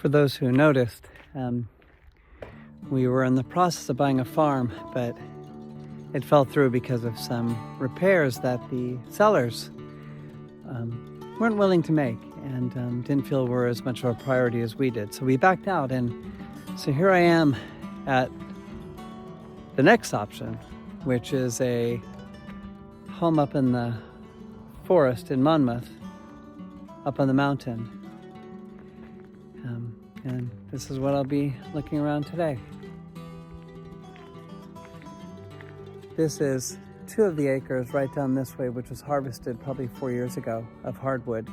For those who noticed, we were in the process of buying a farm, but it fell through because of some repairs that the sellers weren't willing to make and didn't feel were as much of a priority as we did. So we backed out, and so here I am at the next option, which is a home up in the forest in Monmouth, up on the mountain. And this is what I'll be looking around today. This is 2 of the acres right down this way, which was harvested probably 4 years ago, of hardwood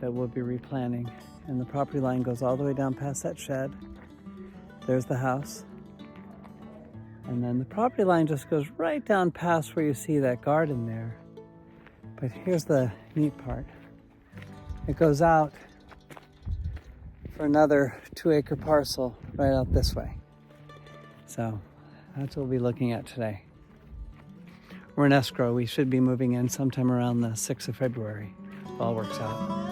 that we'll be replanting. And the property line goes all the way down past that shed. There's the house. And then the property line just goes right down past where you see that garden there. But here's the neat part. It goes out for another 2-acre parcel right out this way. So that's what we'll be looking at today. We're in Escrow. We should be moving in sometime around the 6th of February. If all works out.